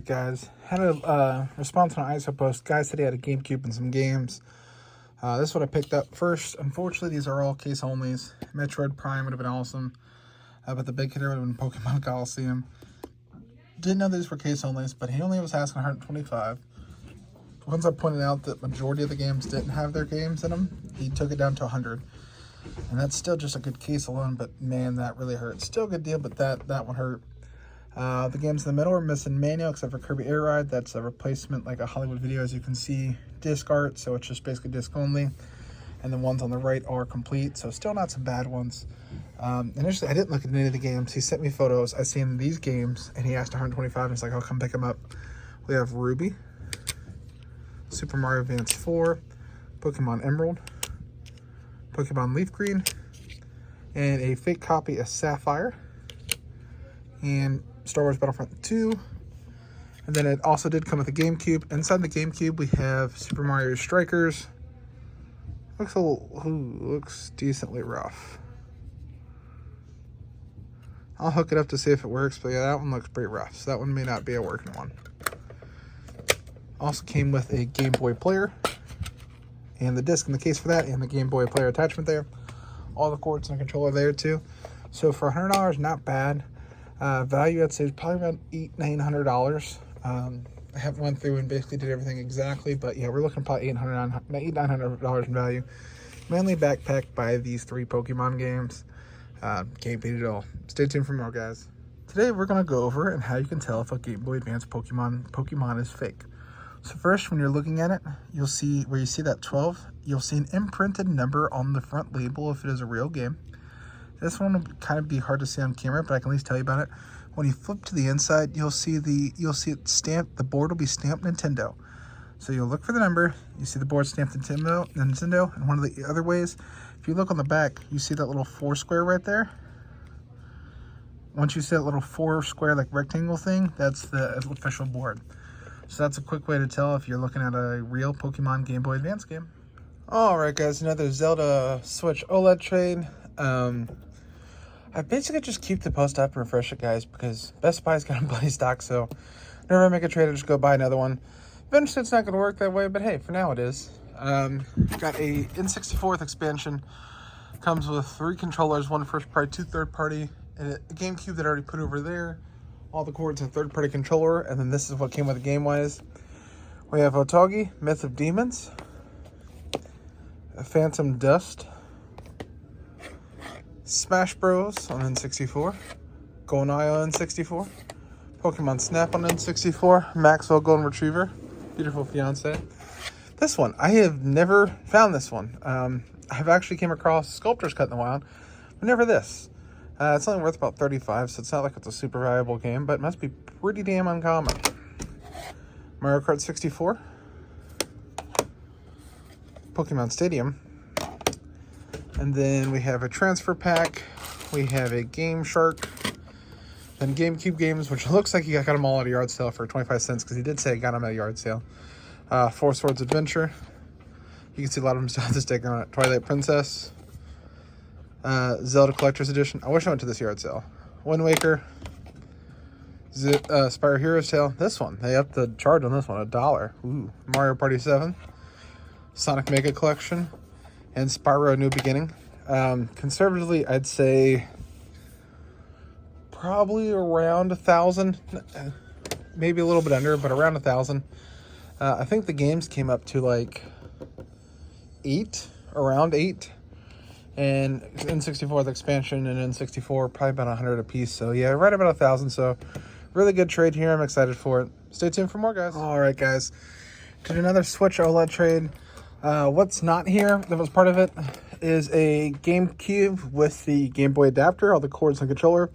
guys. Had a response on an ISO post. Guy said he had a GameCube and some games. This is what I picked up first. Unfortunately, these are all case onlys. Metroid Prime would have been awesome, but the big hitter would have been Pokemon Coliseum. Didn't know these were case onlys, but he only was asking 125. Once I pointed out that majority of the games didn't have their games in them, he took it down to 100. And that's still just a good case alone, but man, that really hurt. Still a good deal, but that one hurt. The games in the middle are missing manual, except for Kirby Air Ride. That's a replacement, like a Hollywood Video, as you can see, disc art, so it's just basically disc only. And the ones on the right are complete, so still not some bad ones. Initially, I didn't look at any of the games. He sent me photos. I seen these games, and he asked 125, and he's like, I'll come pick them up. We have Ruby, Super Mario Advance 4, Pokemon Emerald, Pokemon Leaf Green, and a fake copy of Sapphire, and Star Wars Battlefront 2. And then it also did come with a GameCube. Inside the GameCube, we have Super Mario Strikers. Looks decently rough. I'll hook it up to see if it works, but yeah, that one looks pretty rough, so that one may not be a working one. Also came with a Game Boy player, and the disc in the case for that, and the Game Boy player attachment there. All the cords and the controller there too. So for $100, not bad. Value, I'd say, is probably around $900. I haven't went through and basically did everything exactly, but yeah, we're looking probably $900 in value. Mainly backpacked by these 3 Pokemon games. Can't beat it all. Stay tuned for more, guys. Today we're going to go over and how you can tell if a Game Boy Advance Pokemon is fake. So first, when you're looking at it, you'll see where you see that 12, you'll see an imprinted number on the front label if it is a real game. This one will kind of be hard to see on camera, but I can at least tell you about it. When you flip to the inside, you'll see it stamped. The board will be stamped Nintendo. So you'll look for the number. You see the board stamped Nintendo. And one of the other ways, if you look on the back, you see that little 4 square right there. Once you see that little 4 square like rectangle thing, that's the official board. So that's a quick way to tell if you're looking at a real Pokemon Game Boy Advance game. Alright guys, another Zelda Switch OLED trade. I basically just keep the post up and refresh it, guys, because Best Buy's got a bloody stock, so whenever I make a trade, I just go buy another one. Eventually it's not going to work that way, but hey, for now it is. Got a N64 expansion. Comes with 3 controllers, 1 first party, 2 third party, and a GameCube that I already put over there. All the cords and third party controller, and then this is what came with the game wise. We have Otogi, Myth of Demons, Phantom Dust, Smash Bros on N64, GoldenEye on N64, Pokemon Snap on N64, Maxwell Golden Retriever, Beautiful Fiance. This one, I have never found this one. I've actually came across Sculptor's Cut in a while, but never this. It's only worth about 35, so it's not like it's a super valuable game, but it must be pretty damn uncommon. Mario Kart 64, Pokemon Stadium, and then we have a transfer pack, we have a Game Shark, then GameCube games, which looks like he got them all at a yard sale for 25 cents, because he did say he got them at a yard sale. 4 Swords Adventure, you can see a lot of them still have the sticker on it. Twilight Princess, Zelda Collector's Edition. I wish I went to this yard sale. Wind Waker, Spyro Heroes Tale. This one, they upped the charge on this one, $1. Ooh. Mario Party 7, Sonic Mega Collection, and Spyro New Beginning. Conservatively, I'd say probably around 1,000, maybe a little bit under, but around 1,000. I think the games came up to like 8, around 8. And N64 the expansion and N64 probably about 100 a piece. So yeah, right about 1,000. So really good trade here. I'm excited for it. Stay tuned for more, guys. All right, guys. Did another Switch OLED trade. What's not here that was part of it is a GameCube with the Game Boy adapter, all the cords and controller,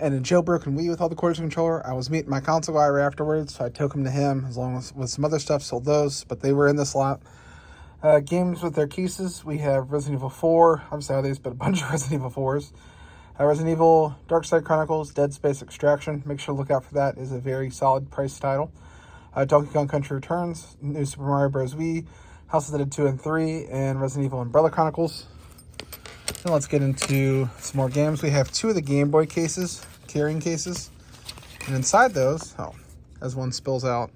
and a jailbroken Wii with all the cords and controller. I was meeting my console guy right afterwards, so I took them to him as long as with some other stuff, sold those, but they were in this lot. Games with their cases, we have Resident Evil 4, obviously all these, but a bunch of Resident Evil 4s. Resident Evil, Dark Side Chronicles, Dead Space Extraction, make sure to look out for that, is a very solid price title. Donkey Kong Country Returns, New Super Mario Bros. Wii, House of the Dead 2 and 3, and Resident Evil Umbrella Chronicles. Now let's get into some more games. We have 2 of the Game Boy cases, carrying cases, and inside those, as one spills out.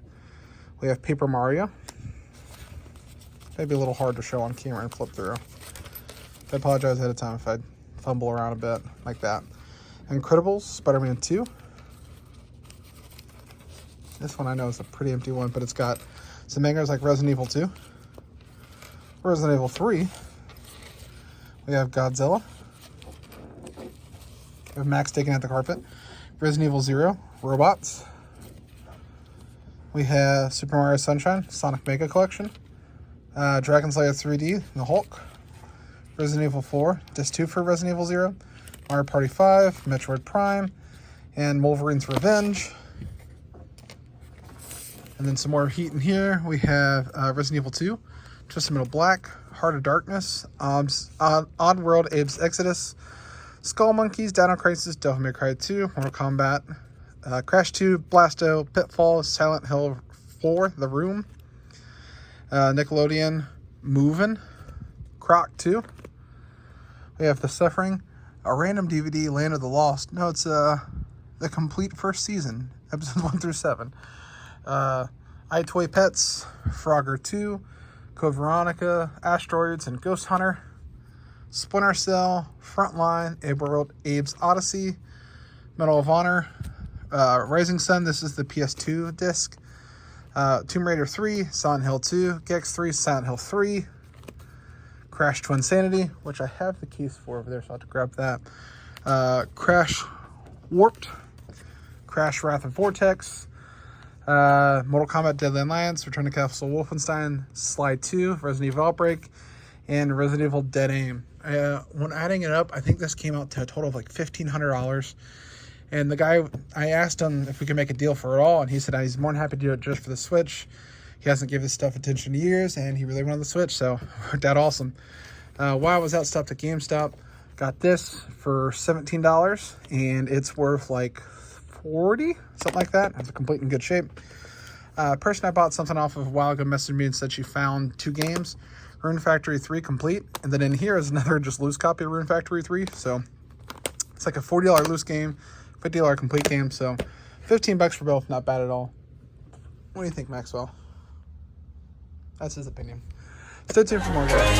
We have Paper Mario. Maybe a little hard to show on camera and flip through. I apologize ahead of time if I fumble around a bit like that. Incredibles, Spider-Man 2. This one I know is a pretty empty one, but it's got some bangers like Resident Evil 2. Resident Evil 3. We have Godzilla. We have Max taking out the carpet. Resident Evil 0, Robots. We have Super Mario Sunshine, Sonic Mega Collection. Dragon Slayer 3D, The Hulk. Resident Evil 4, Disc 2 for Resident Evil 0. Mario Party 5, Metroid Prime, and Wolverine's Revenge. And then some more heat in here. We have Resident Evil 2, Twisted Metal Black, Heart of Darkness, Oddworld Abe's Exodus, Skull Monkeys, Dino Crisis, Devil May Cry 2, Mortal Kombat, Crash 2, Blasto, Pitfall, Silent Hill 4, The Room, Nickelodeon, Movin', Croc 2. We have The Suffering, a random DVD, Land of the Lost. No, it's the complete first season, episodes 1 through 7. iToy Pets, Frogger 2, Code Veronica, Asteroids, and Ghost Hunter. Splinter Cell, Frontline, Abe's Odyssey, Medal of Honor, Rising Sun, this is the PS2 disc. Tomb Raider 3, Silent Hill 2, Gex 3, Silent Hill 3, Crash Twinsanity, which I have the case for over there, so I'll have to grab that. Crash Warped, Crash Wrath of Vortex, Mortal Kombat Deadly Alliance, Return to Castle Wolfenstein, Sly 2, Resident Evil Outbreak, and Resident Evil Dead Aim. When adding it up, I think this came out to a total of like $1,500. And the guy, I asked him if we could make a deal for it all, and he said he's more than happy to do it just for the Switch. He hasn't given this stuff attention in years, and he really wanted the Switch, so it worked out awesome. While I was outstocked at GameStop, got this for $17, and it's worth like $40, something like that. It's complete in good shape. Person I bought something off of a while ago messaged me and said she found 2 games, Rune Factory 3 complete, and then in here is another just loose copy of Rune Factory 3, so it's like a $40 loose game, $50 complete game, so $15 for both, not bad at all. What do you think, Maxwell? That's his opinion. Stay tuned for more, guys.